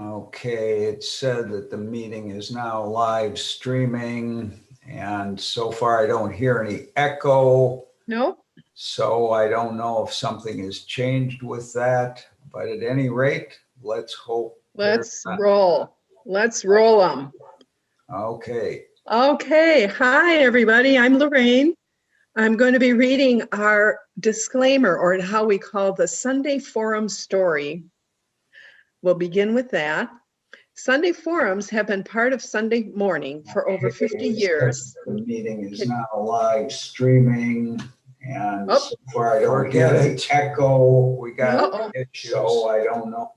Okay, it said that the meeting is now live streaming, and so far I don't hear any echo. Nope. So I don't know if something has changed with that, but at any rate, let's hope. Let's roll. Let's roll them. Okay, Okay. Hi, everybody. I'm Lorraine. I'm going to be reading our disclaimer, or how we call the Sunday Forum story. We'll begin with that. Sunday forums have been part of Sunday morning for over 50 years. the meeting is now live streaming, and Oh. so far I don't get an echo. We got Uh-oh. it, so I don't know.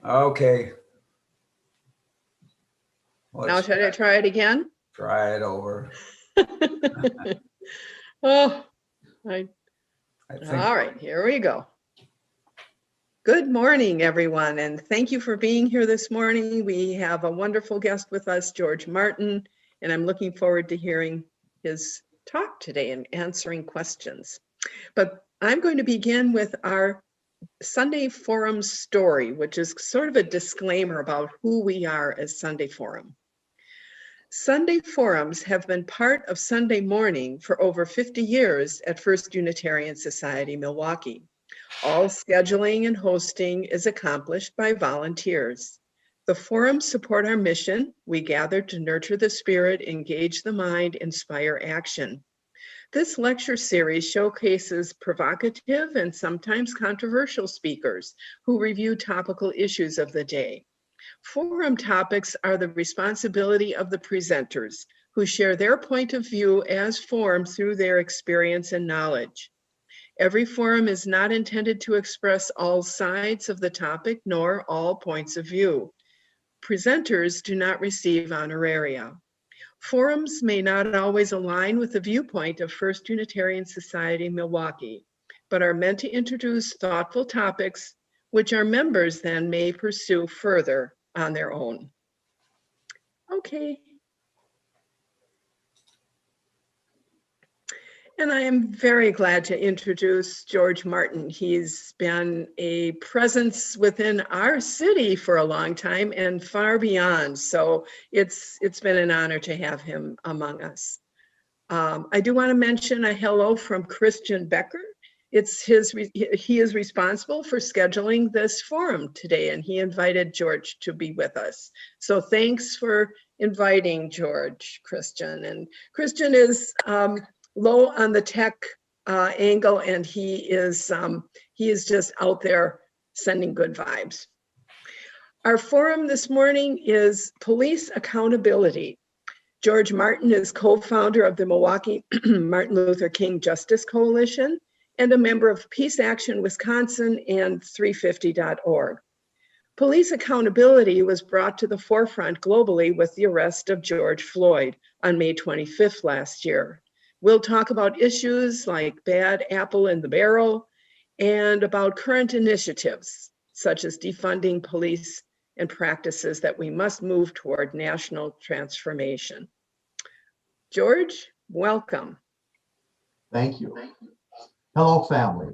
Okay. Now, should I try it again? Try it over. Oh, I think. All right, here we go. Good morning, everyone, and thank you for being here this morning. We have a wonderful guest with us, George Martin, and I'm looking forward to hearing his talk today and answering questions. But I'm going to begin with our Sunday Forum story, which is sort of a disclaimer about who we are as Sunday Forum. Sunday forums have been part of Sunday morning for over 50 years at First Unitarian Society, Milwaukee. All scheduling and hosting is accomplished by volunteers. The forums support our mission. We gather to nurture the spirit, engage the mind, inspire action. This lecture series showcases provocative and sometimes controversial speakers who review topical issues of the day. Forum topics are the responsibility of the presenters, who share their point of view as formed through their experience and knowledge. Every forum is not intended to express all sides of the topic nor all points of view. Presenters do not receive honoraria. Forums may not always align with the viewpoint of First Unitarian Society Milwaukee, but are meant to introduce thoughtful topics which our members then may pursue further on their own. Okay. And I am very glad to introduce George Martin. He's been a presence within our city for a long time and far beyond. So it's been an honor to have him among us. I do want to mention a hello from Christian Becker. He is responsible for scheduling this forum today, and he invited George to be with us. So thanks for inviting George, Christian. And Christian is low on the tech angle, and he is just out there sending good vibes. Our forum this morning is Police Accountability. George Martin is co-founder of the Milwaukee Martin Luther King Justice Coalition and a member of Peace Action Wisconsin and 350.org. Police accountability was brought to the forefront globally with the arrest of George Floyd on May 25th last year. We'll talk about issues like bad apple in the barrel and about current initiatives such as defunding police and practices that we must move toward national transformation. George, welcome. Thank you. Hello, family.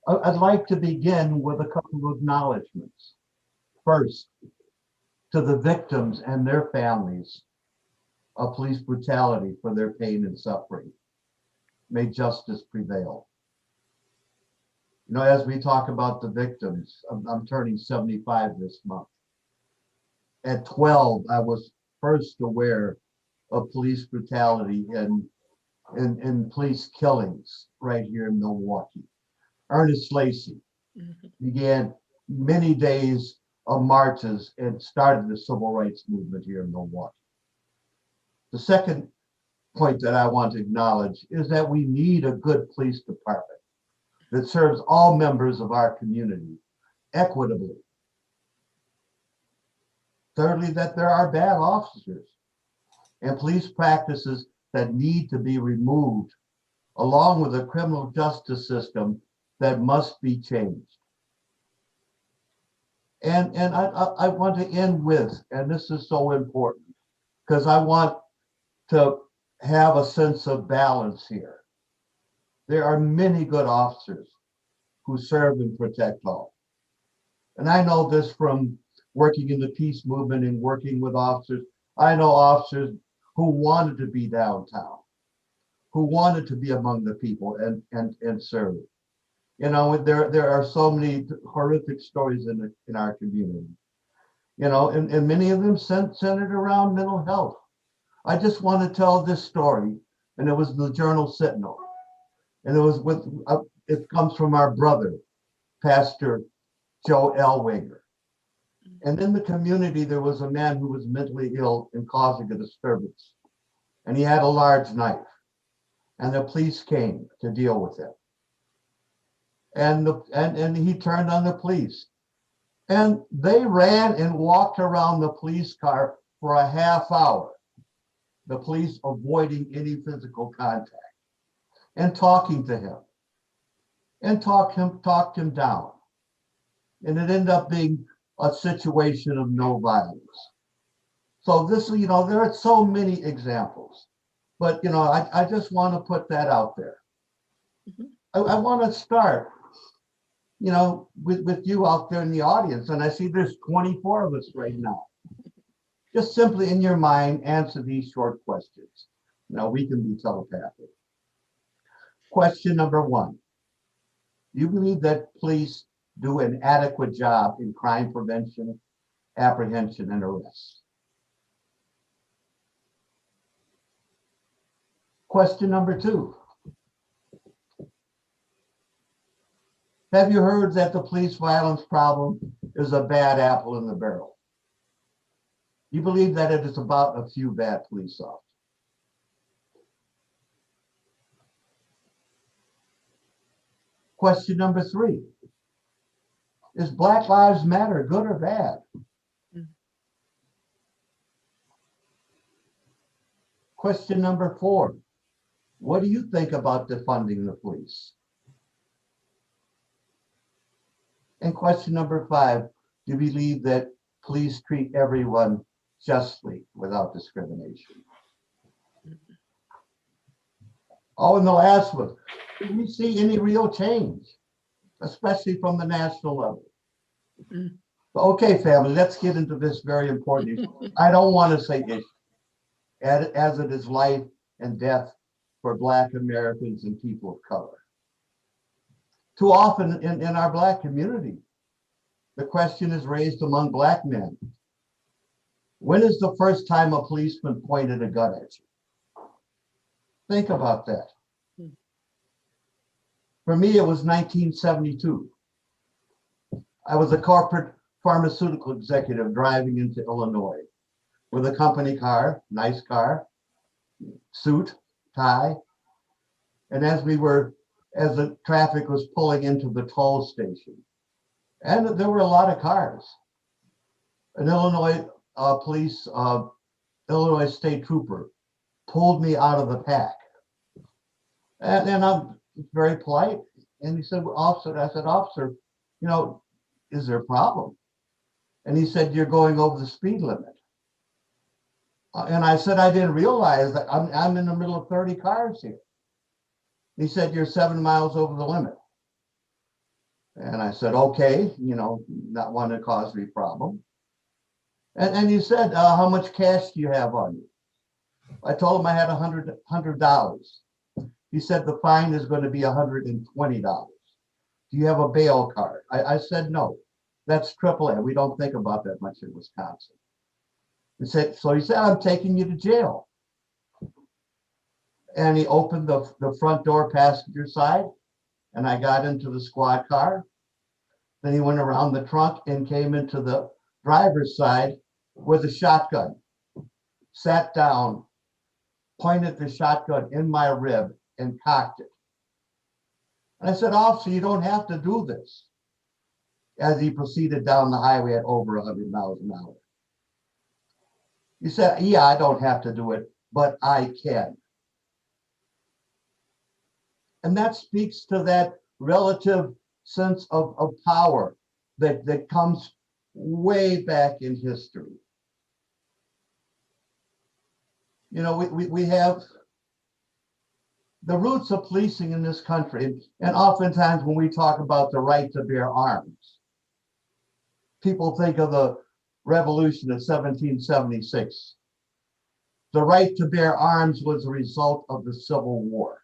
I'd like to begin with a couple of acknowledgements. First, to the victims and their families of police brutality for their pain and suffering. May justice prevail. You know, as we talk about the victims, I'm turning 75 this month. At 12, I was first aware of police brutality and police killings right here in Milwaukee. Ernest Lacey began many days of marches and started the civil rights movement here in Milwaukee. The second point that I want to acknowledge is that we need a good police department that serves all members of our community equitably. Thirdly, that there are bad officers and police practices that need to be removed, along with a criminal justice system that must be changed. And I want to end with, and this is so important, because I want to have a sense of balance here. There are many good officers who serve and protect all. And I know this from working in the peace movement and working with officers. I know officers who wanted to be downtown, who wanted to be among the people and serve. You know, there are so many horrific stories in our community. You know, and many of them centered around mental health. I just want to tell this story, and it was in the Journal Sentinel, and it was it comes from our brother, Pastor Joe Elwanger. And in the community, there was a man who was mentally ill and causing a disturbance, and he had a large knife, and the police came to deal with it. And he turned on the police, and they ran and walked around the police car for a half hour, the police avoiding any physical contact and talking to him and talked him down. And it ended up being a situation of no violence. So this, you know, there are so many examples, but, you know, I just want to put that out there. I want to start, you know, with you out there in the audience, and I see there's 24 of us right now. Just simply in your mind, answer these short questions. Now, we can be telepathic. Question number 1. Do you believe that police do an adequate job in crime prevention, apprehension, and arrest? Question number 2. Have you heard that the police violence problem is a bad apple in the barrel? You believe that it is about a few bad police officers? Question number 3. Is Black Lives Matter good or bad? Question number 4. What do you think about defunding the police? And question number 5, do you believe that police treat everyone justly without discrimination? Oh, and the last one, do we see any real change, especially from the national level? Okay, family, let's get into this very important issue. I don't want to say issue, as it is life and death for Black Americans and people of color. Too often in our Black community, the question is raised among Black men. When is the first time a policeman pointed a gun at you? Think about that. For me, it was 1972. I was a corporate pharmaceutical executive driving into Illinois with a company car, nice car, suit, tie. And as the traffic was pulling into the toll station, and there were a lot of cars, an Illinois Illinois state trooper pulled me out of the pack. And I'm very polite. And he said, well, officer, I said, officer, you know, is there a problem? And he said, you're going over the speed limit. And I said, I didn't realize that I'm in the middle of 30 cars here. He said, you're 7 miles over the limit. And I said, okay, you know, not want to cause me a problem. And he said, how much cash do you have on you? I told him I had $100. He said, the fine is going to be $120. Do you have a bail card? I said, no, that's AAA. We don't think about that much in Wisconsin. So he said, I'm taking you to jail. And he opened the front door passenger side, and I got into the squad car. Then he went around the trunk and came into the driver's side with a shotgun, sat down, pointed the shotgun in my rib and cocked it. And I said, officer, you don't have to do this. As he proceeded down the highway at over 100 miles an hour. He said, yeah, I don't have to do it, but I can. And that speaks to that relative sense of power that comes way back in history. You know, we have the roots of policing in this country, and oftentimes when we talk about the right to bear arms, people think of the Revolution of 1776. The right to bear arms was a result of the Civil War.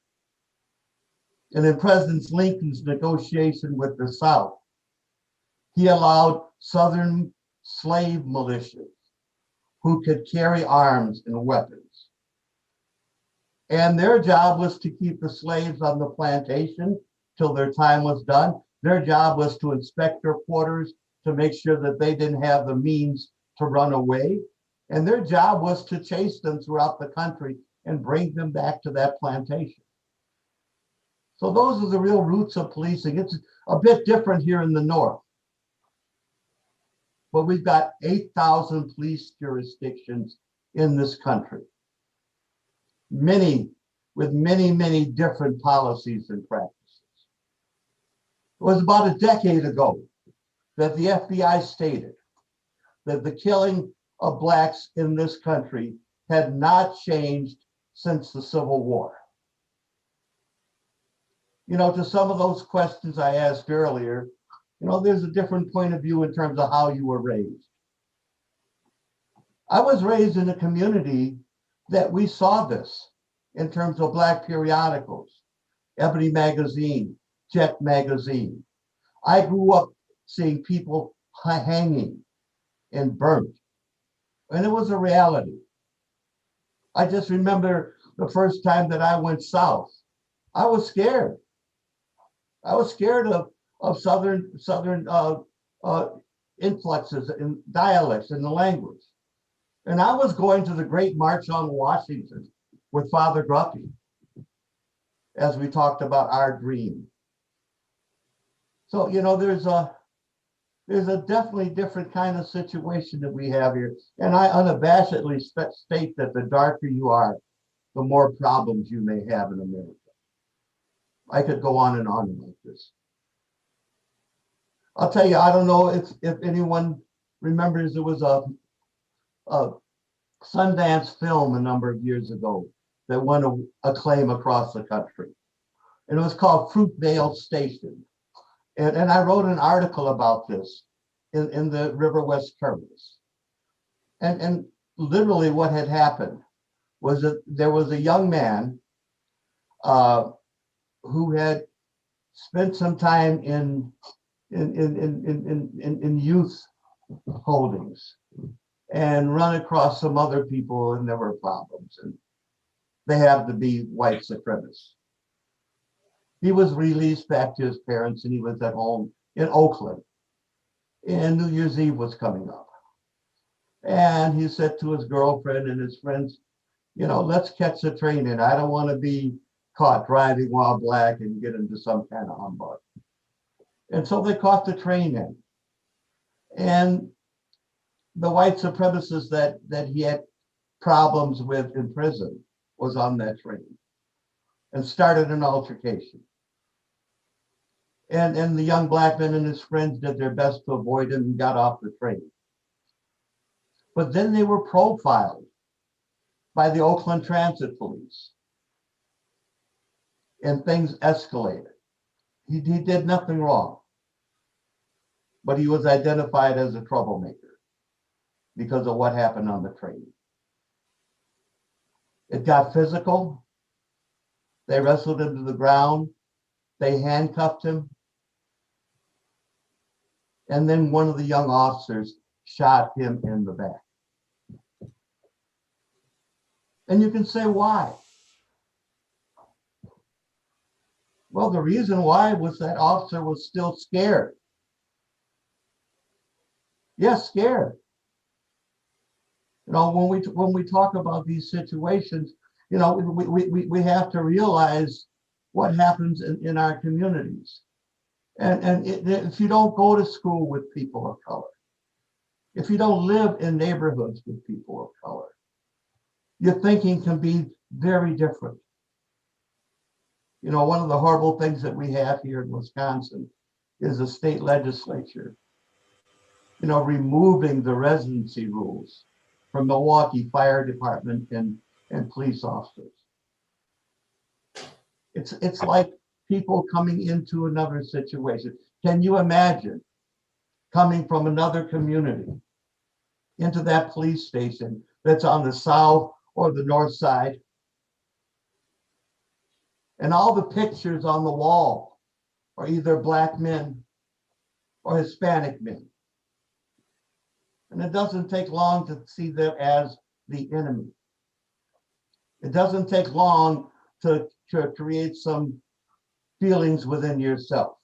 And in President Lincoln's negotiation with the South, he allowed Southern slave militias who could carry arms and weapons. And their job was to keep the slaves on the plantation till their time was done. Their job was to inspect their quarters to make sure that they didn't have the means to run away. And their job was to chase them throughout the country and bring them back to that plantation. So those are the real roots of policing. It's a bit different here in the North. But we've got 8,000 police jurisdictions in this country. Many with many different policies and practices. It was about a decade ago that the FBI stated that the killing of Blacks in this country had not changed since the Civil War. You know, to some of those questions I asked earlier, you know, there's a different point of view in terms of how you were raised. I was raised in a community that we saw this in terms of Black periodicals, Ebony Magazine, Jet Magazine. I grew up seeing people hanging and burnt, and it was a reality. I just remember the first time that I went south, I was scared. I was scared of Southern influxes and dialects in the language. And I was going to the Great March on Washington with Father Gruffy, as we talked about our dream. So, you know, there's a definitely different kind of situation that we have here. And I unabashedly state that the darker you are, the more problems you may have in America. I could go on and on like this. I'll tell you, I don't know if anyone remembers, there was a Sundance film a number of years ago that won acclaim across the country. And it was called Fruitvale Station. And I wrote an article about this in the River West Courier. And literally what had happened was that there was a young man who had spent some time in youth holdings and run across some other people, and there were problems, and they happened to be white supremacists. He was released back to his parents, and he was at home in Oakland, and New Year's Eve was coming up. And he said to his girlfriend and his friends, you know, let's catch the train in. I don't want to be caught driving while Black and get into some kind of humbug. And so they caught the train in. And the white supremacist that he had problems with in prison was on that train and started an altercation. And the young Black man and his friends did their best to avoid him and got off the train. But then they were profiled by the Oakland Transit Police. And things escalated. He did nothing wrong, but he was identified as a troublemaker because of what happened on the train. It got physical. They wrestled him to the ground. They handcuffed him. And then one of the young officers shot him in the back. And you can say, why? Well, the reason why was that officer was still scared. Yes, scared. You know, when we talk about these situations, you know, we have to realize what happens in our communities. And if you don't go to school with people of color, if you don't live in neighborhoods with people of color, your thinking can be very different. You know, one of the horrible things that we have here in Wisconsin is the state legislature, you know, removing the residency rules from Milwaukee Fire Department and police officers. It's like people coming into another situation. Can you imagine coming from another community into that police station that's on the south or the north side. And all the pictures on the wall are either Black men or Hispanic men. And it doesn't take long to see them as the enemy. It doesn't take long to create some feelings within yourself.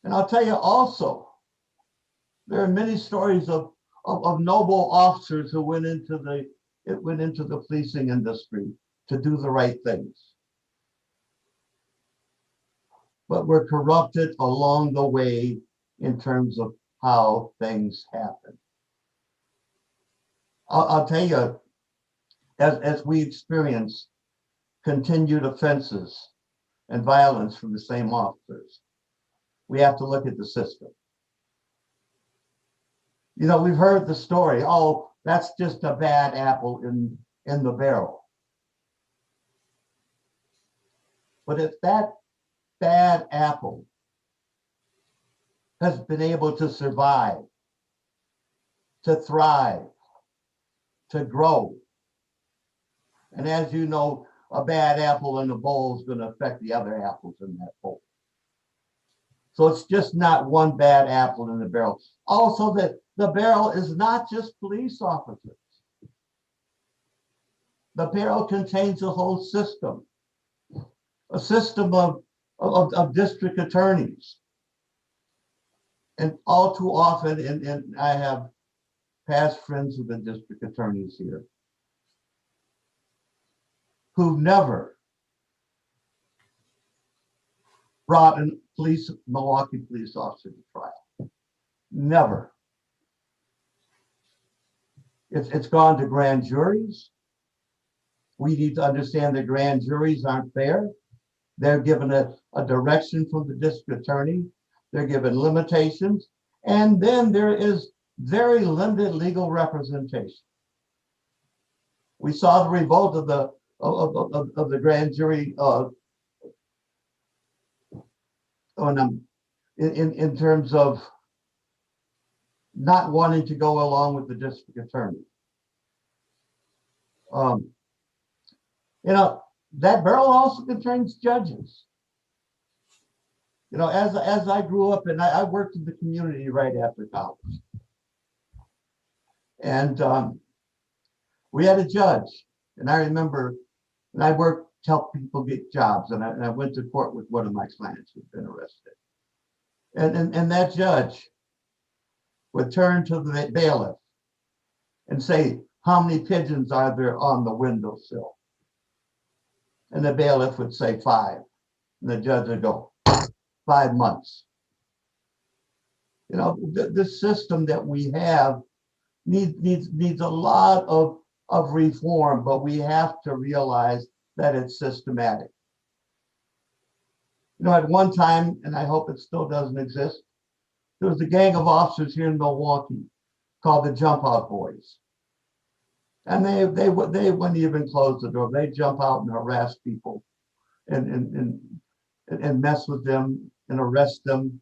And I'll tell you also, there are many stories of noble officers who went into the policing industry to do the right things, but were corrupted along the way in terms of how things happen. I'll tell you, as we experience continued offenses and violence from the same officers, we have to look at the system. You know, we've heard the story, oh, that's just a bad apple in the barrel. But if that bad apple has been able to survive, to thrive, to grow, and as you know, a bad apple in the bowl is going to affect the other apples in that bowl. So it's just not one bad apple in the barrel. Also, that the barrel is not just police officers. The barrel contains a whole system, a system of district attorneys. And all too often, and I have past friends who've been district attorneys here, who've never brought a Milwaukee police officer to trial. Never. It's gone to grand juries. We need to understand that grand juries aren't fair. They're given a direction from the district attorney. They're given limitations. And then there is very limited legal representation. We saw the revolt of the grand jury in terms of not wanting to go along with the district attorney. You know, that barrel also contains judges. You know, as I grew up, and I worked in the community right after college. And we had a judge, and I remember, and I worked to help people get jobs, and I went to court with one of my clients who'd been arrested. And that judge would turn to the bailiff and say, how many pigeons are there on the windowsill? And the bailiff would say 5. And the judge would go, 5 months. You know, this system that we have needs a lot of reform, but we have to realize that it's systematic. You know, at one time, and I hope it still doesn't exist, there was a gang of officers here in Milwaukee called the Jump Out Boys. And they wouldn't even close the door. They'd jump out and harass people and mess with them and arrest them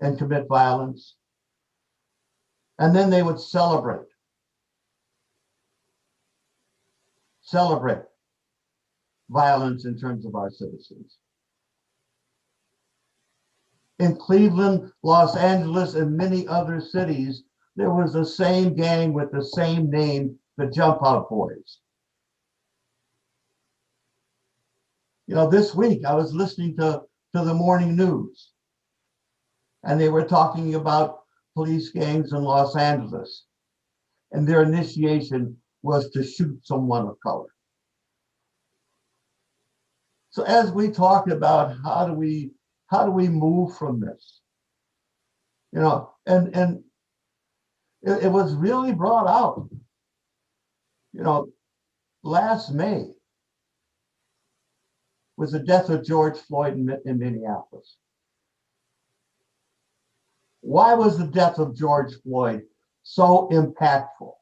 and commit violence. And then they would celebrate violence in terms of our citizens. In Cleveland, Los Angeles, and many other cities, there was the same gang with the same name, the Jump Out Boys. You know, this week I was listening to the morning news, and they were talking about police gangs in Los Angeles, and their initiation was to shoot someone of color. So as we talk about how do we move from this, you know, and it was really brought out, you know, last May was the death of George Floyd in Minneapolis. Why was the death of George Floyd so impactful?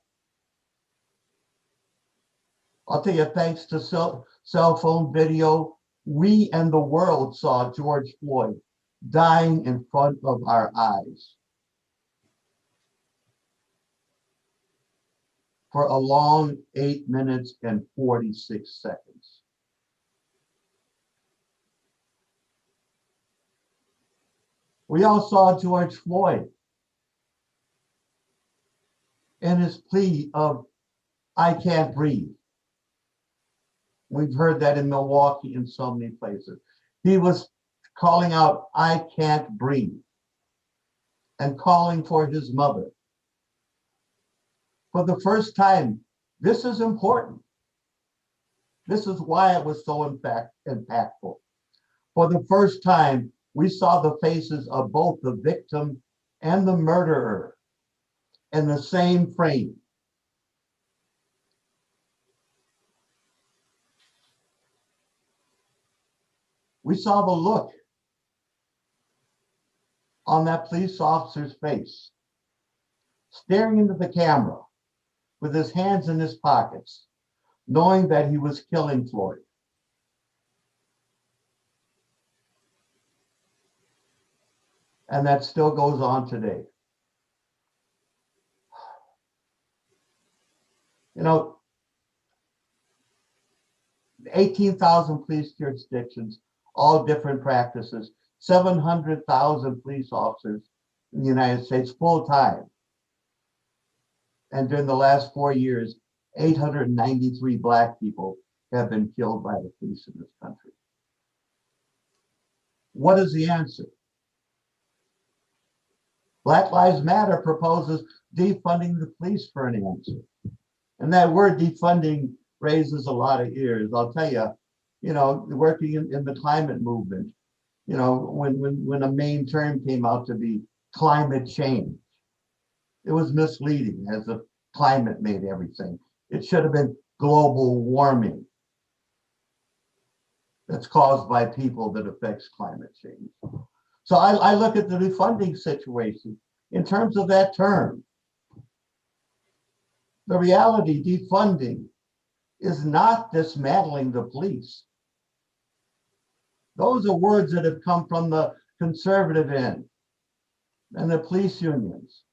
I'll tell you, thanks to cell phone video, we and the world saw George Floyd dying in front of our eyes for a long 8 minutes and 46 seconds. We all saw George Floyd and his plea of, "I can't breathe." We've heard that in Milwaukee and so many places. He was calling out, "I can't breathe," and calling for his mother. For the first time, this is important. This is why it was so impactful. For the first time, we saw the faces of both the victim and the murderer in the same frame. We saw the look on that police officer's face, staring into the camera with his hands in his pockets, knowing that he was killing Floyd. And that still goes on today. You know, 18,000 police jurisdictions, all different practices, 700,000 police officers in the United States full-time. And during the last 4 years, 893 Black people have been killed by the police in this country. What is the answer? Black Lives Matter proposes defunding the police for an answer. And that word defunding raises a lot of ears. I'll tell you, working in the climate movement, when a main term came out to be climate change, it was misleading, as the climate made everything. It should have been global warming that's caused by people that affects climate change. So I look at the defunding situation in terms of that term. The reality, defunding is not dismantling the police. Those are words that have come from the conservative end and the police unions.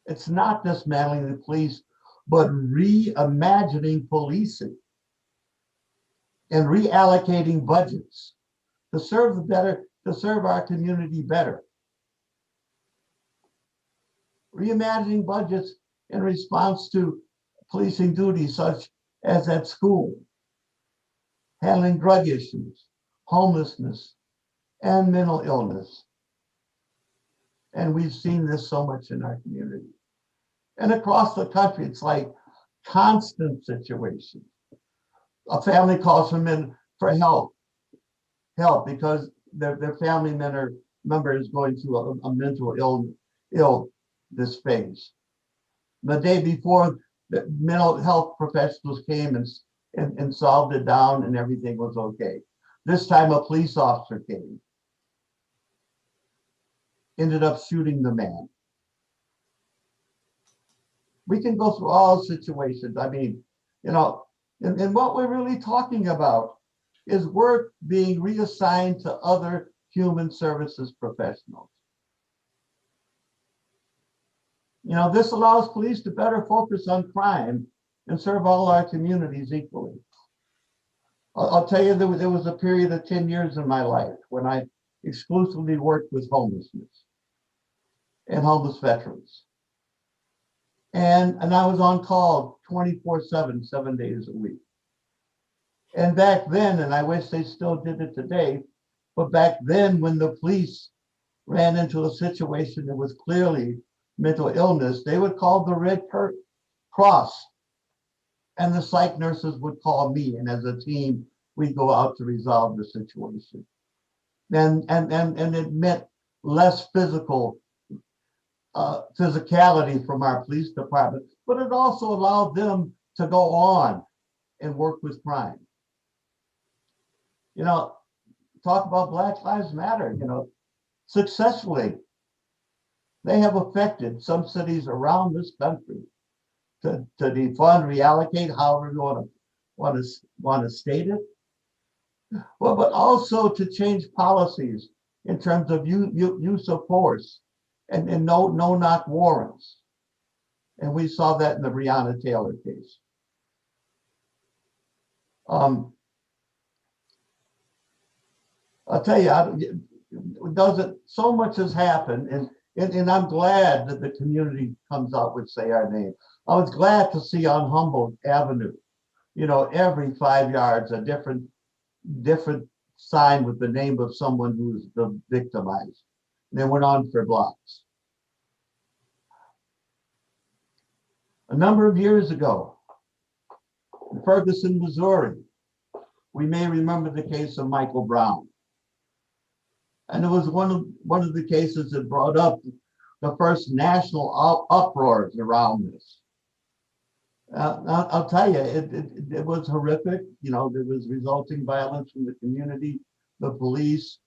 It's not dismantling the police, but reimagining policing and reallocating budgets to serve our community better. Reimagining budgets in response to policing duties such as at school, handling drug issues, homelessness, and mental illness. And we've seen this so much in our community. And across the country, it's like constant situations. A family calls them in for help because their family member is going through a mental illness phase. The day before, the mental health professionals came and solved it down and everything was okay. This time a police officer came, ended up shooting the man. We can go through all situations. I mean, and what we're really talking about is work being reassigned to other human services professionals. This allows police to better focus on crime and serve all our communities equally. I'll tell you, there was a period of 10 years in my life when I exclusively worked with homelessness and homeless veterans. And I was on call 24/7, 7 days a week. And back then, and I wish they still did it today, but back then when the police ran into a situation that was clearly mental illness, they would call the Red Cross, and the psych nurses would call me, and as a team, we'd go out to resolve the situation. And it meant less physicality from our police department, but it also allowed them to go on and work with crime. Talk about Black Lives Matter, successfully. They have affected some cities around this country to defund, reallocate, however you want to state it. Well, but also to change policies in terms of use of force and no knock warrants. And we saw that in the Breonna Taylor case. I'll tell you, so much has happened, and I'm glad that the community comes out with Say Our Name. I was glad to see on Humboldt Avenue, every 5 yards, a different sign with the name of someone who's the victimized. And they went on for blocks. A number of years ago, in Ferguson, Missouri, we may remember the case of Michael Brown. And it was one of the cases that brought up the first national uproars around this. I'll tell you, it was horrific. There was resulting violence from the community, the police,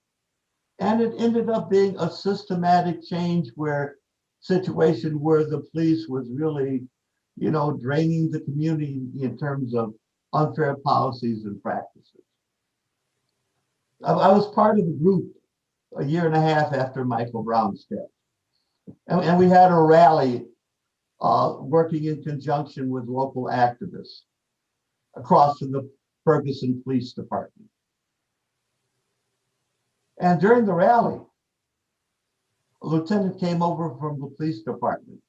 and it ended up being a systematic change situation where the police was really, draining the community in terms of unfair policies and practices. I was part of a group a year and a half after Michael Brown's death. And we had a rally working in conjunction with local activists across from the Ferguson Police Department. And during the rally, a lieutenant came over from the police department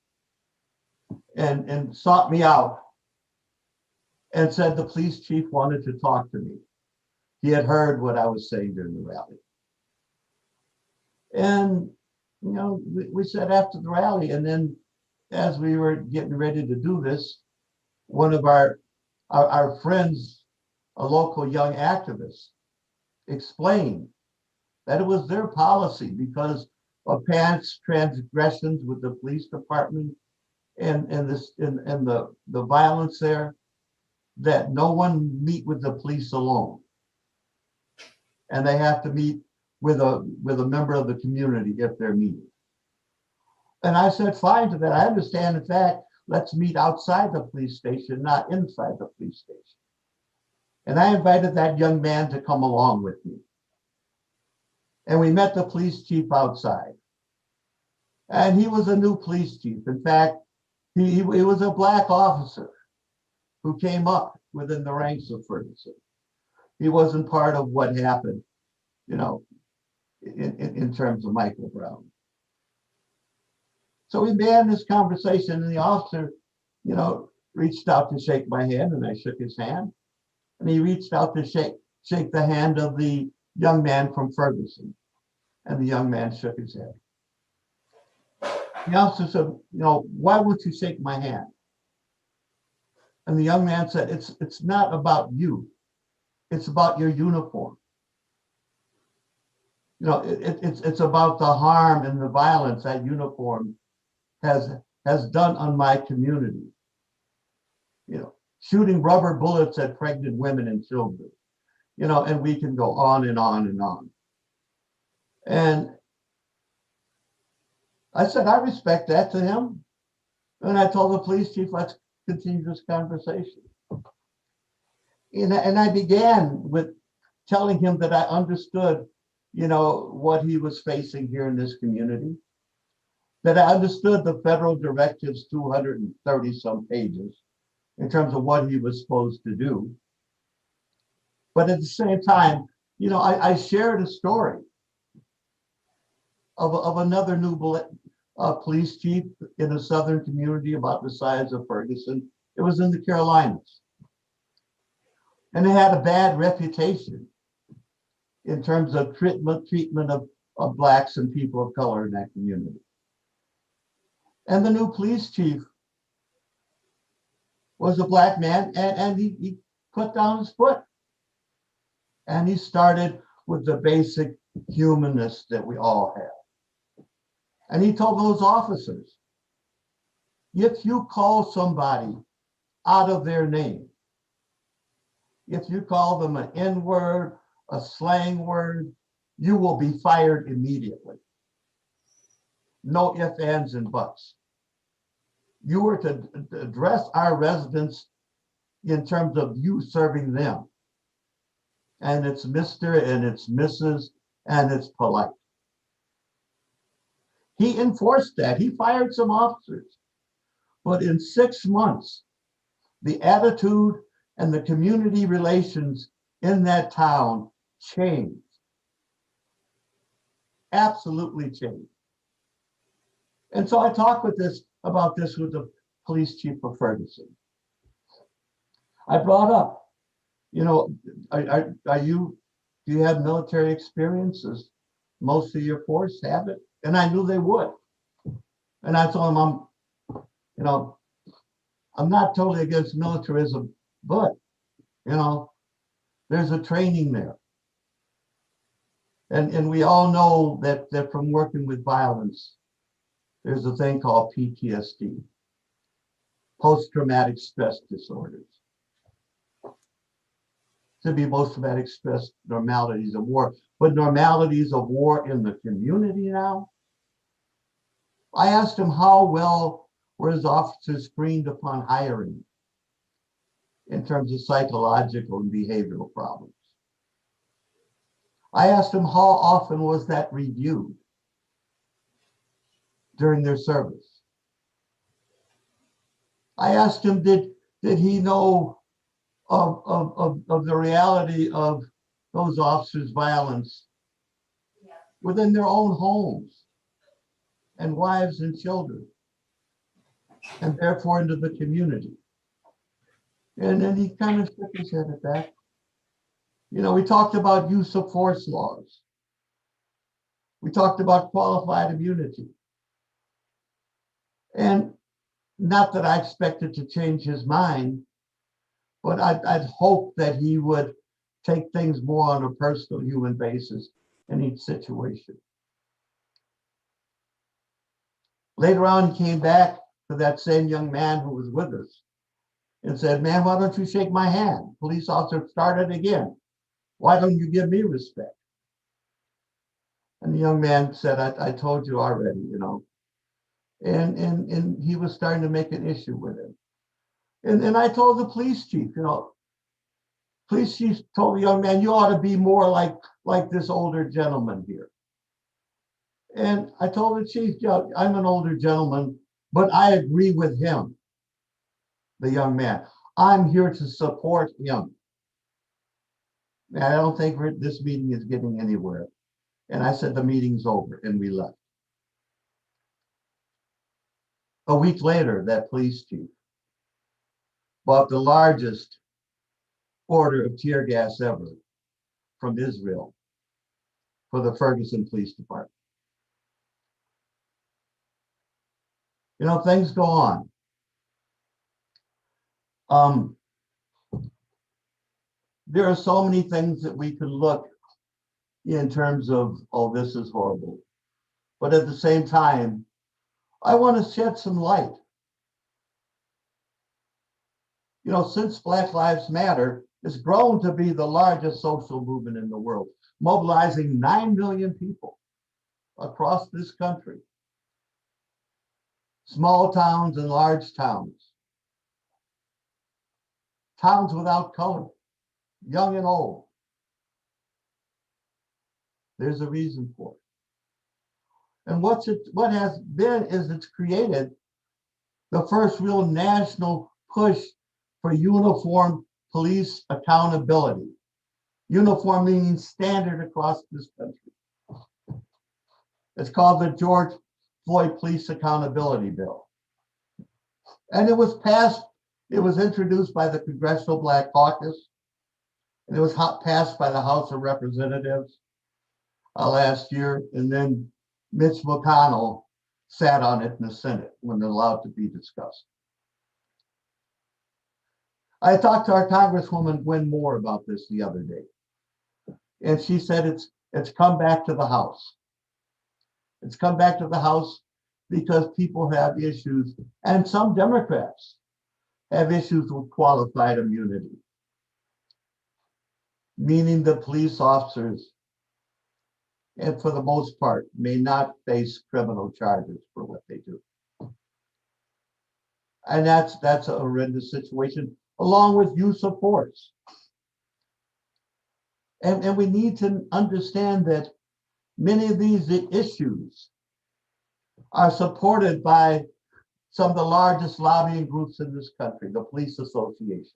and sought me out and said the police chief wanted to talk to me. He had heard what I was saying during the rally. And, we said after the rally, and then as we were getting ready to do this, one of our friends, a local young activist, explained that it was their policy because of past transgressions with the police department and the violence there, that no one meet with the police alone. And they have to meet with a member of the community if they're meeting. And I said, fine to that. I understand. In fact, let's meet outside the police station, not inside the police station. And I invited that young man to come along with me. And we met the police chief outside. And he was a new police chief. In fact, he was a Black officer who came up within the ranks of Ferguson. He wasn't part of what happened, in terms of Michael Brown. So we began this conversation, and the officer, reached out to shake my hand, and I shook his hand. And he reached out to shake the hand of the young man from Ferguson, and the young man shook his head. The officer said, why won't you shake my hand? And the young man said, it's not about you. It's about your uniform. It's about the harm and the violence that uniform has done on my community. Shooting rubber bullets at pregnant women and children, and we can go on and on and on. And I said, I respect that to him. And I told the police chief, let's continue this conversation. And I began with telling him that I understood, what he was facing here in this community, that I understood the federal directives, 230 some pages, in terms of what he was supposed to do. But at the same time, I shared a story of another new police chief in a southern community about the size of Ferguson. It was in the Carolinas. And it had a bad reputation in terms of treatment of Blacks and people of color in that community. And the new police chief was a Black man, and he put down his foot. And he started with the basic humanness that we all have. And he told those officers, if you call somebody out of their name, if you call them an N-word, a slang word, you will be fired immediately. No ifs, ands, and buts. You were to address our residents in terms of you serving them. and it's Mr. and it's Mrs. and it's polite. He enforced that. He fired some officers. But in 6 months, the attitude and the community relations in that town changed. Absolutely changed. And so I talked about this with the police chief of Ferguson. I brought up, you know, do you have military experiences? Most of your force have it. And I knew they would. And I told him, I'm not totally against militarism, but, there's a training there. And we all know that from working with violence, there's a thing called PTSD, post-traumatic stress disorders. To be post-traumatic stress normalities of war, but normalities of war in the community now. I asked him how well were his officers screened upon hiring in terms of psychological and behavioral problems. I asked him how often was that reviewed during their service. I asked him, did he know of the reality of those officers' violence within their own homes and wives and children, and therefore into the community? And then he kind of shook his head at that. We talked about use of force laws. We talked about qualified immunity. And not that I expected to change his mind, but I'd hope that he would take things more on a personal human basis in each situation. Later on, he came back to that same young man who was with us and said, man, why don't you shake my hand? Police officer started again. Why don't you give me respect? And the young man said, I told you already, And he was starting to make an issue with him. And I told the police chief, police chief told the young man, you ought to be more like this older gentleman here. And I told the chief, yeah, I'm an older gentleman, but I agree with him, the young man. I'm here to support him. And I don't think this meeting is getting anywhere. And I said, the meeting's over, and we left. A week later, that police chief bought the largest order of tear gas ever from Israel for the Ferguson Police Department. Things go on. There are so many things that we could look in terms of, oh, this is horrible. But at the same time, I want to shed some light. Since Black Lives Matter has grown to be the largest social movement in the world, mobilizing 9 million people across this country, small towns and large towns, towns without color, young and old. There's a reason for it. And what has been is it's created the first real national push for uniform police accountability. Uniform meaning standard across this country. It's called the George Floyd Police Accountability Bill. And it was passed, it was introduced by the Congressional Black Caucus, and it was passed by the House of Representatives last year, and then Mitch McConnell sat on it in the Senate when allowed to be discussed. I talked to our Congresswoman Gwen Moore about this the other day, and she said it's come back to the House. It's come back to the House because people have issues, and some Democrats have issues with qualified immunity, meaning the police officers, and for the most part, may not face criminal charges for what they do. And that's a horrendous situation, along with use of force. And we need to understand that many of these issues are supported by some of the largest lobbying groups in this country, the police associations.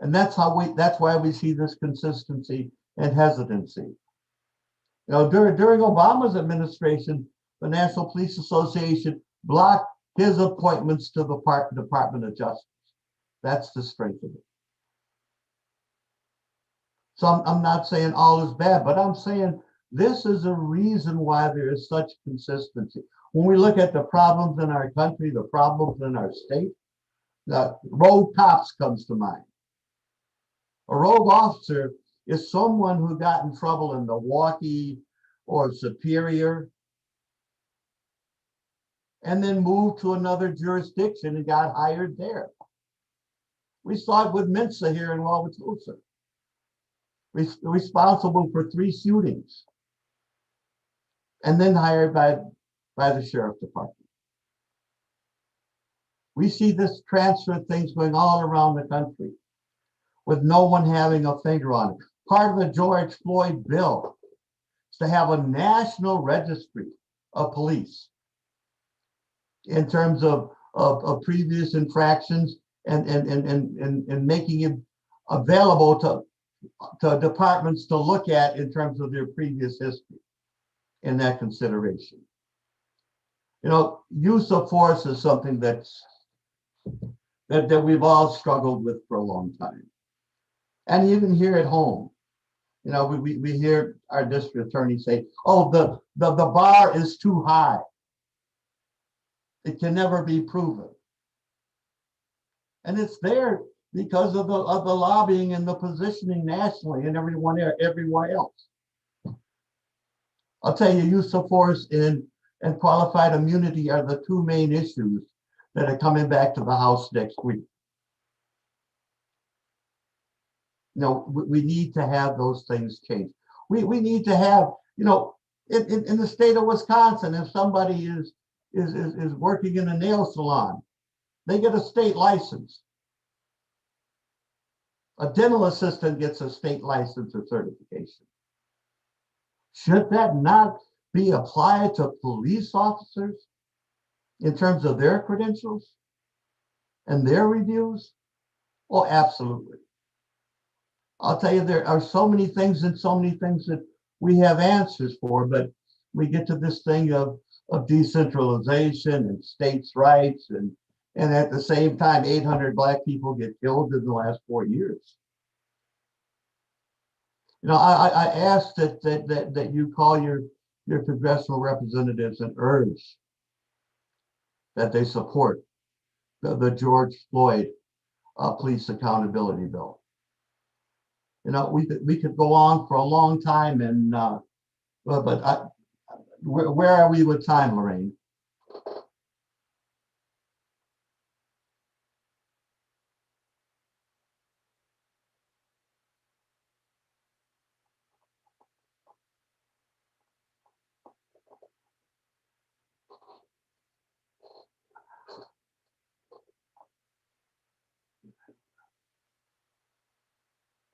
And that's why we see this consistency and hesitancy. You know, during Obama's administration, the National Police Association blocked his appointments to the Department of Justice. That's the strength of it. So I'm not saying all is bad, but I'm saying this is a reason why there is such consistency. When we look at the problems in our country, the problems in our state, road cops comes to mind. A road officer is someone who got in trouble in Milwaukee or Superior and then moved to another jurisdiction and got hired there. We saw it with Mensa here in Wauwatosa. Responsible for 3 shootings and then hired by the sheriff department. We see this transfer of things going all around the country with no one having a finger on it. Part of the George Floyd bill is to have a national registry of police in terms of previous infractions and making it available to departments to look at in terms of their previous history in that consideration. You know, use of force is something that we've all struggled with for a long time. And even here at home, you know, we hear our district attorney say, oh, the bar is too high. It can never be proven. And it's there because of the lobbying and the positioning nationally and everywhere else. I'll tell you, use of force and qualified immunity are the 2 main issues that are coming back to the House next week. You know, we need to have those things changed. We need to have, you know, in the state of Wisconsin, if somebody is working in a nail salon, they get a state license. A dental assistant gets a state license or certification. Should that not be applied to police officers in terms of their credentials and their reviews? Oh, absolutely. I'll tell you, there are so many things that we have answers for, but we get to this thing of decentralization and states' rights, and at the same time, 800 Black people get killed in the last 4 years. You know, I ask that you call your congressional representatives and urge that they support the George Floyd police accountability bill. You know, we could go on for a long time, and where are we with time, Lorraine?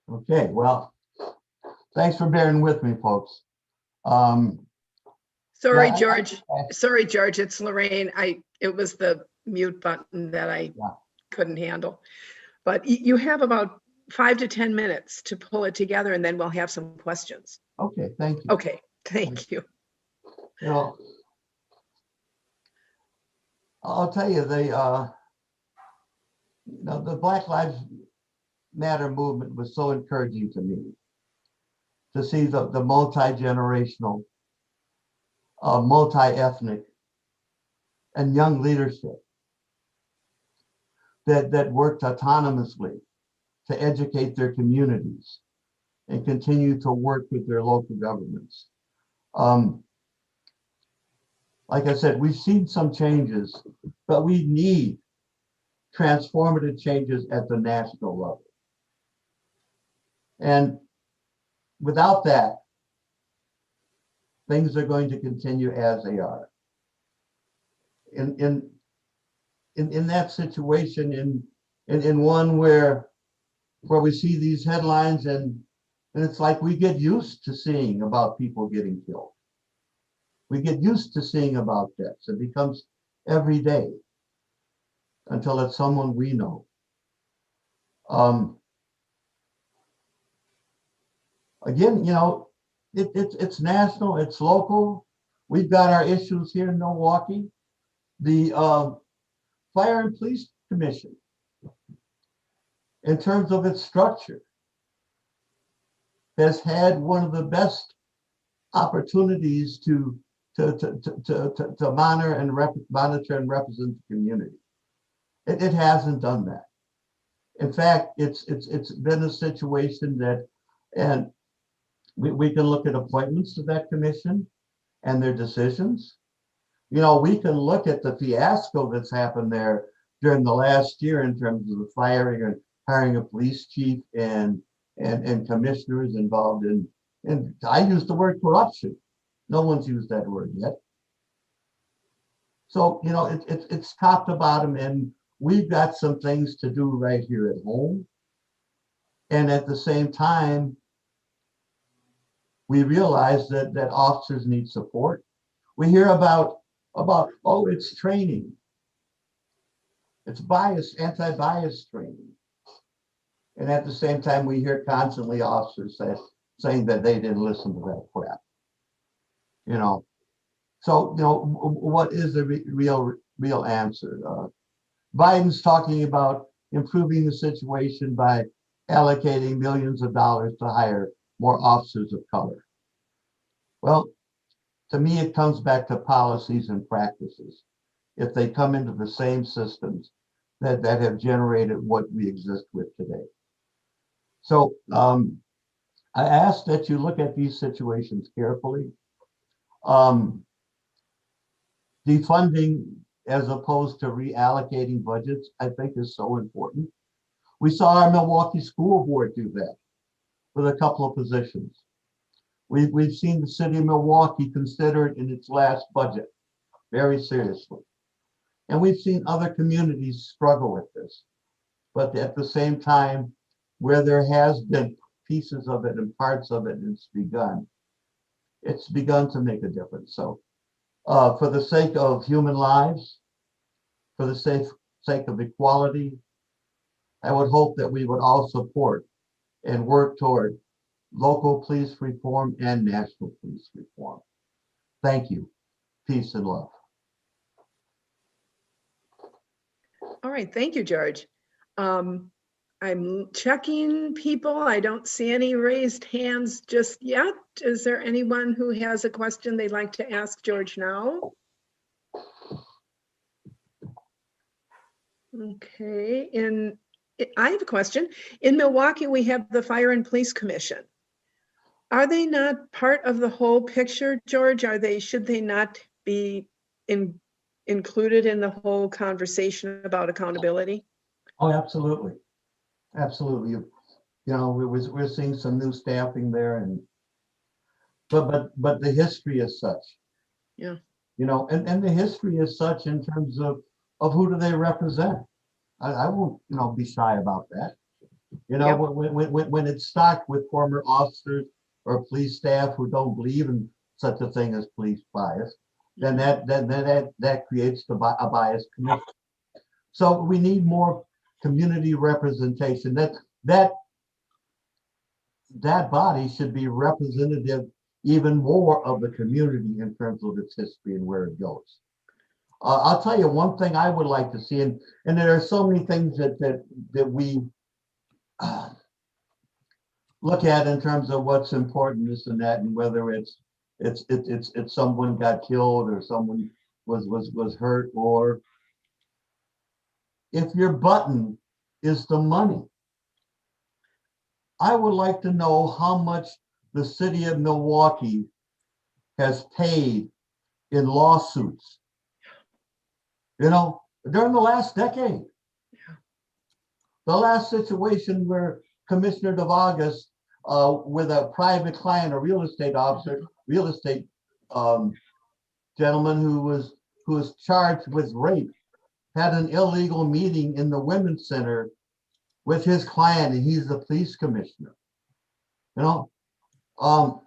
Okay, well, thanks for bearing with me, folks. Sorry, Yeah, George. Sorry, George, it's Lorraine. It was the mute button that I couldn't handle. But you have about 5 to 10 minutes to pull it together, and then we'll have some questions. Okay, thank you. Okay, thank you. You know, I'll tell you, the Black Lives Matter movement was so encouraging to me to see the multi-generational, multi-ethnic, and young leadership that worked autonomously to educate their communities and continue to work with their local governments. Like I said, we've seen some changes, but we need transformative changes at the national level. And without that, things are going to continue as they are. In that situation, in one where we see these headlines and And it's like we get used to seeing about people getting killed. We get used to seeing about deaths. It becomes every day until it's someone we know. Again, you know, it's national, it's local. We've got our issues here in Milwaukee. The Fire and Police Commission, in terms of its structure, has had one of the best opportunities to monitor and represent the community. It hasn't done that. In fact, it's been a situation that, and we can look at appointments to that commission and their decisions. You know, we can look at the fiasco that's happened there during the last year in terms of the firing and hiring a police chief and commissioners involved in, and I use the word corruption. No one's used that word yet. So, you know, it's top to bottom, and we've got some things to do right here at home. And at the same time, we realize that officers need support. We hear about, oh, it's training. It's bias, anti-bias training. And at the same time, we hear constantly officers saying that they didn't listen to that crap. You know, so, you know, what is the real answer? Biden's talking about improving the situation by allocating millions of dollars to hire more officers of color. Well, to me, it comes back to policies and practices. If they come into the same systems that have generated what we exist with today. So I ask that you look at these situations carefully. Defunding as opposed to reallocating budgets, I think is so important. We saw our Milwaukee School Board do that with a couple of positions. We've seen the city of Milwaukee consider it in its last budget very seriously. And we've seen other communities struggle with this. But at the same time, where there has been pieces of it and parts of it, it's begun to make a difference. So for the sake of human lives, for the sake of equality, I would hope that we would all support and work toward local police reform and national police reform. Thank you. Peace and love. All right, thank you, George. I'm checking people. I don't see any raised hands just yet. Is there anyone who has a question they'd like to ask George now? Okay, I have a question. In Milwaukee, we have the Fire and Police Commission. Are they not part of the whole picture, George? Should they not be included in the whole conversation about accountability? Oh, absolutely. Absolutely. You know, we're seeing some new staffing there, and but the history is such. Yeah. You know, and the history is such in terms of who do they represent. I won't, you know, be shy about that. You know, yep. when it's stocked with former officers or police staff who don't believe in such a thing as police bias, then that creates a biased commission. So we need more community representation. That body should be representative even more of the community in terms of its history and where it goes. I'll tell you one thing I would like to see, and there are so many things that we look at in terms of what's important, this and that, and whether it's someone got killed or someone was hurt, or if your button is the money. I would like to know how much the city of Milwaukee has paid in lawsuits, you know, during the last decade. The last situation where Commissioner DeVagas, with a private client, a real estate gentleman who was charged with rape, had an illegal meeting in the Women's Center with his client, and he's the police commissioner. You know, um,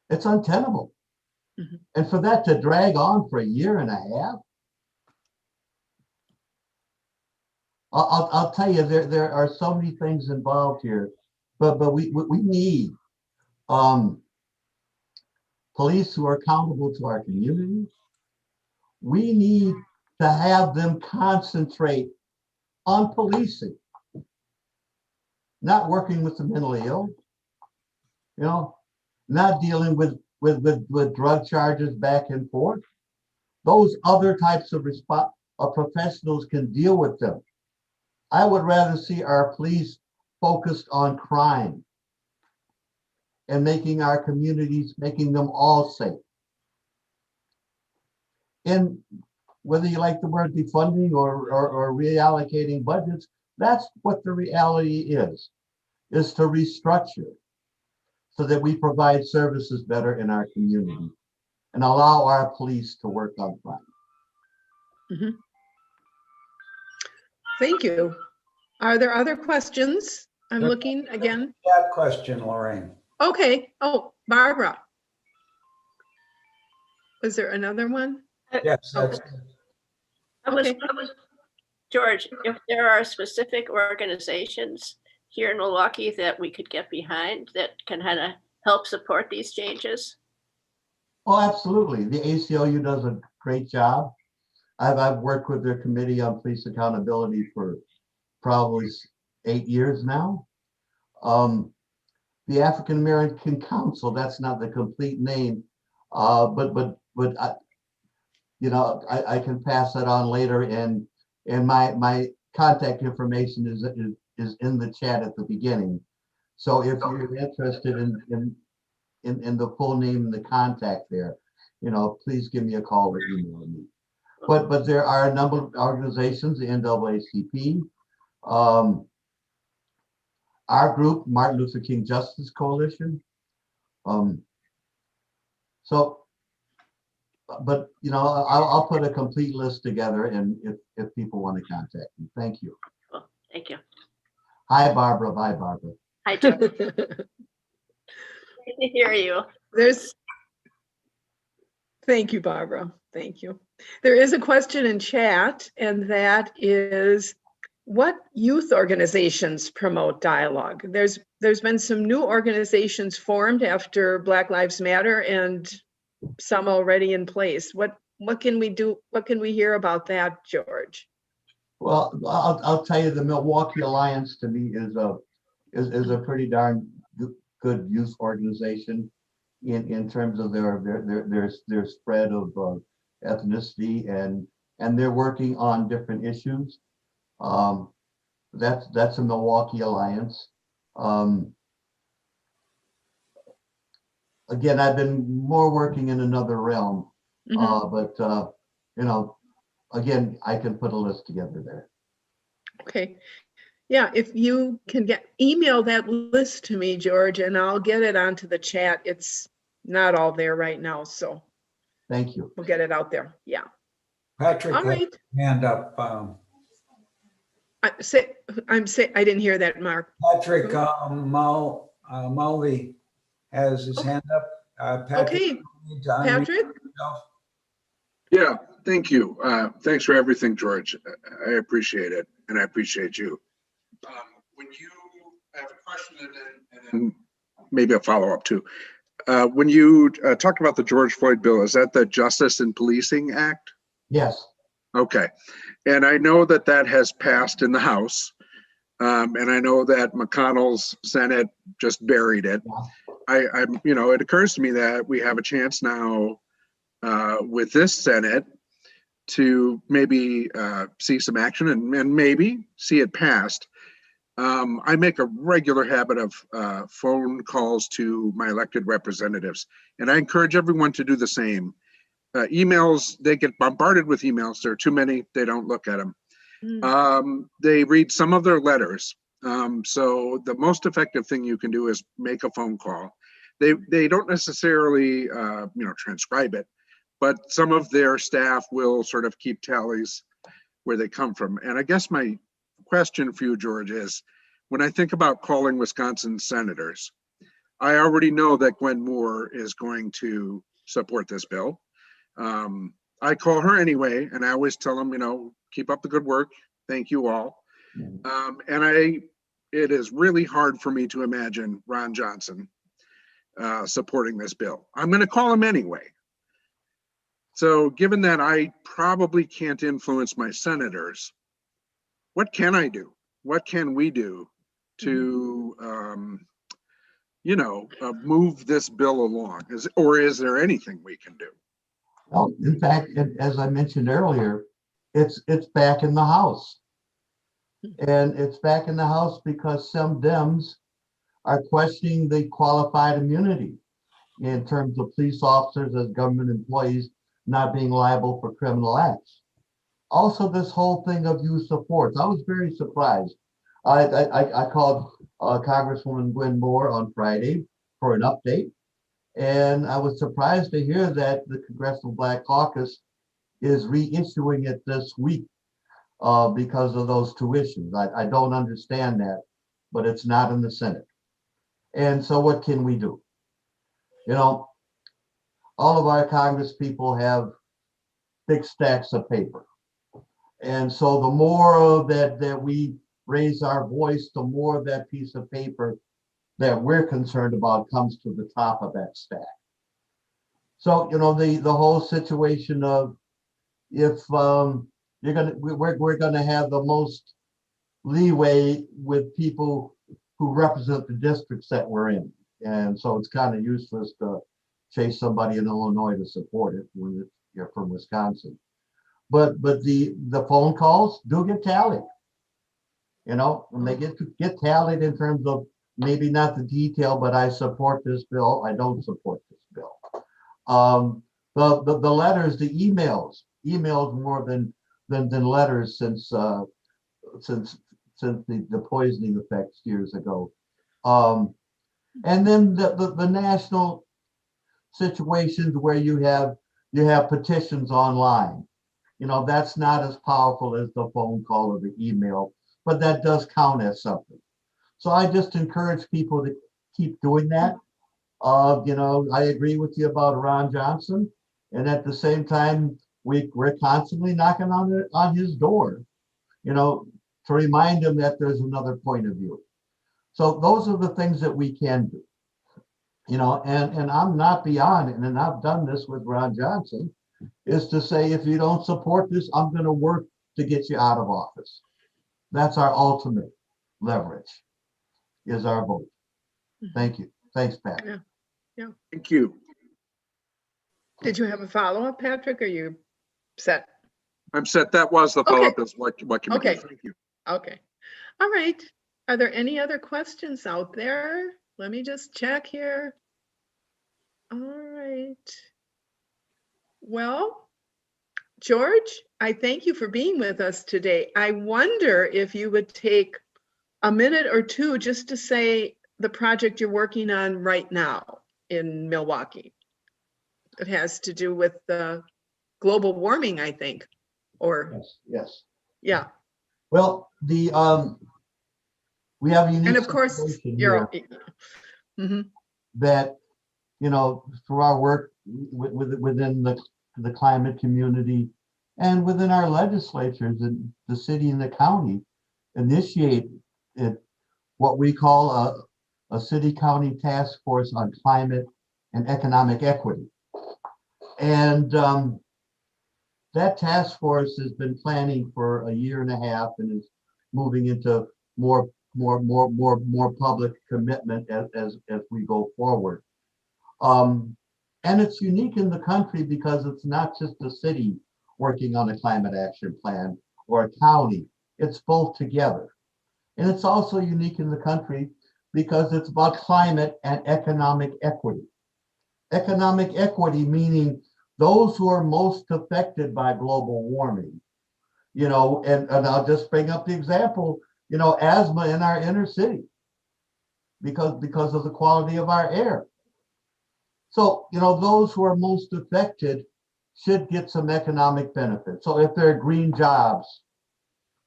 it's untenable. Mhm. And for that to drag on for a year and a half, I'll tell you, there are so many things involved here, but we need police who are accountable to our community. We need to have them concentrate on policing, not working with the mentally ill, you know, not dealing with drug charges back and forth. Those other types of professionals can deal with them. I would rather see our police focused on crime and making our communities, making them all safe. And whether you like the word defunding or reallocating budgets, that's what the reality is to restructure so that we provide services better in our community and allow our police to work on crime. Thank you. Are there other questions? I'm looking again. That question, Lorraine. Okay. Oh, Barbara. Was there another one? Yes, that's, Okay. George, if there are specific organizations here in Milwaukee that we could get behind that can kind of help support these changes? Oh, absolutely. The ACLU does a great job. I've worked with their committee on police accountability for probably 8 years now. The African American Council, that's not the complete name, but you know, I can pass that on later, and my contact information is in the chat at the beginning. So if you're interested in the full name and the contact there, you know, please give me a call or email me. But there are a number of organizations, the NAACP, our group, Martin Luther King Justice Coalition. But you know, I'll put a complete list together, and if people want to contact me, thank you. Well, thank you. Hi, Barbara. Bye, Barbara. Hi, George. Great to hear you. Thank you, Barbara. Thank you. There is a question in chat, and that is, what youth organizations promote dialogue? There's been some new organizations formed after Black Lives Matter, and some already in place. What can we do? What can we hear about that, George? Well, I'll tell you, the Milwaukee Alliance to me is a pretty darn good youth organization in terms of their spread of ethnicity, and they're working on different issues. That's a Milwaukee Alliance. Again, I've been more working in another realm, but you know, again, I can put a list together there. Okay. Yeah, if you can email that list to me, George, and I'll get it onto the chat. It's not all there right now, so Thank you. we'll get it out there. Yeah. Patrick All had right. his hand up. I didn't hear that, Mark. Patrick Mulvey has his hand up. Patrick, Okay, you need to unmute Patrick? yourself. Yeah, thank you. Thanks for everything, George. I appreciate it, and I appreciate you. When you have a question and then maybe a follow-up too. When you talked about the George Floyd bill, is that the Justice and Policing Act? Yes. Okay, and I know that has passed in the House, and I know that McConnell's Senate just buried it. I'm, you know, it occurs to me that we have a chance now with this Senate to maybe see some action and maybe see it passed. I make a regular habit of phone calls to my elected representatives, and I encourage everyone to do the same. Emails, they get bombarded with emails. There are too many, they don't look at them. They read some of their letters. So the most effective thing you can do is make a phone call. They don't necessarily, you know, transcribe it, but some of their staff will sort of keep tallies where they come from. And I guess my question for you, George, is when I think about calling Wisconsin senators, I already know that Gwen Moore is going to support this bill. I call her anyway, and I always tell them, you know, keep up the good work. Thank you all. It is really hard for me to imagine Ron Johnson supporting this bill. I'm going to call him anyway. So given that I probably can't influence my senators, what can I do? What can we do to, move this bill along? Is there anything we can do? Well, in fact, as I mentioned earlier, it's back in the House. And it's back in the House because some Dems are questioning the qualified immunity in terms of police officers as government employees not being liable for criminal acts. Also, this whole thing of use of force. I was very surprised. I called Congresswoman Gwen Moore on Friday for an update. And I was surprised to hear that the Congressional Black Caucus is reissuing it this week because of those two issues. I don't understand that, but it's not in the Senate. And so what can we do? You know, all of our Congress people have big stacks of paper. And so the more that we raise our voice, the more that piece of paper that we're concerned about comes to the top of that stack. So, you know, the whole situation of if we're gonna have the most leeway with people who represent the districts that we're in. And so it's kind of useless to chase somebody in Illinois to support it when you're from Wisconsin. But the phone calls do get tallied. You know, when they get tallied in terms of maybe not the detail, but I support this bill, I don't support this bill. The letters, the emails more than letters since the poisoning effects years ago. And then the national situations where you have petitions online. You know, that's not as powerful as the phone call or the email, but that does count as something. So I just encourage people to keep doing that. You know, I agree with you about Ron Johnson, and at the same time, we're constantly knocking on his door, you know, to remind him that there's another point of view. So those are the things that we can do, you know, and I'm not beyond it, and I've done this with Ron Johnson, is to say, if you don't support this, I'm going to work to get you out of office. That's our ultimate leverage, is our vote. Thank you. Thanks, Pat. Yeah. Thank you. Did you have a follow-up, Patrick? Or are you set? I'm set. That was the follow-up. Is what can we do? Okay. Thank you. Okay. All right. Are there any other questions out there? Let me just check here. All right. Well, George, I thank you for being with us today. I wonder if you would take a minute or two just to say the project you're working on right now in Milwaukee. It has to do with the global warming, I think, or Yes. yeah. Well, we have a unique And of course, situation you're here Mhm. that, you know, through our work within the climate community and within our legislatures in the city and the county, initiate what we call a city-county task force on climate and economic equity. And that task force has been planning for a year and a half and is moving into more public commitment as we go forward. And it's unique in the country because it's not just a city working on a climate action plan or a county, it's both together. And it's also unique in the country because it's about climate and economic equity. Economic equity meaning those who are most affected by global warming. You know, and I'll just bring up the example, you know, asthma in our inner city because of the quality of our air. So, you know, those who are most affected should get some economic benefit. So if there are green jobs,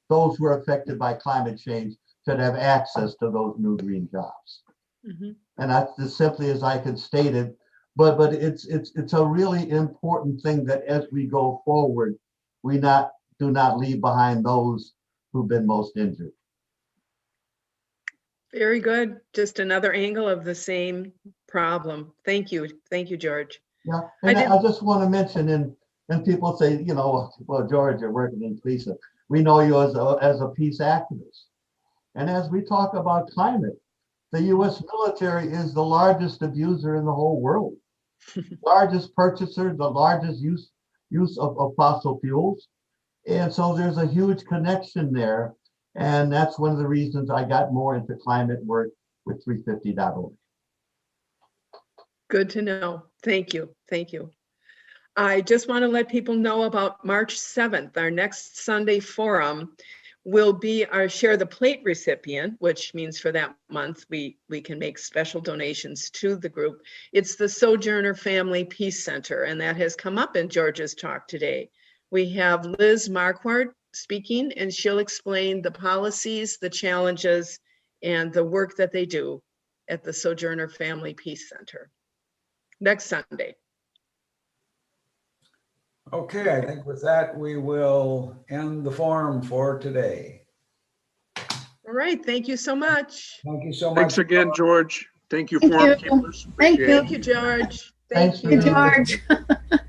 those who are affected by climate change should have access to those new green jobs. Mhm. And that's as simply as I could state it. But it's a really important thing that as we go forward, we do not leave behind those who've been most injured. Very good. Just another angle of the same problem. Thank you. Thank you, George. Yeah, I and did- I just want to mention, and people say, you know, well, George, you're working in police. We know you as a peace activist. And as we talk about climate, the US military is the largest abuser in the whole world. Largest purchaser, the largest use of fossil fuels. And so there's a huge connection there. And that's one of the reasons I got more into climate work with 350.org. Good to know. Thank you. Thank you. I just want to let people know about March 7th, our next Sunday forum will be our Share the Plate recipient, which means for that month, we can make special donations to the group. It's the Sojourner Family Peace Center, and that has come up in George's talk today. We have Liz Marquardt speaking, and she'll explain the policies, the challenges, and the work that they do at the Sojourner Family Peace Center next Sunday. Okay, I think with that, we will end the forum for today. All right, thank you so much. Thank you so much. Thanks again, George. Thank you, Thank Forum you. Keepers. Thank Appreciate you. it. Thank you, George. Thanks Thank for you. being George.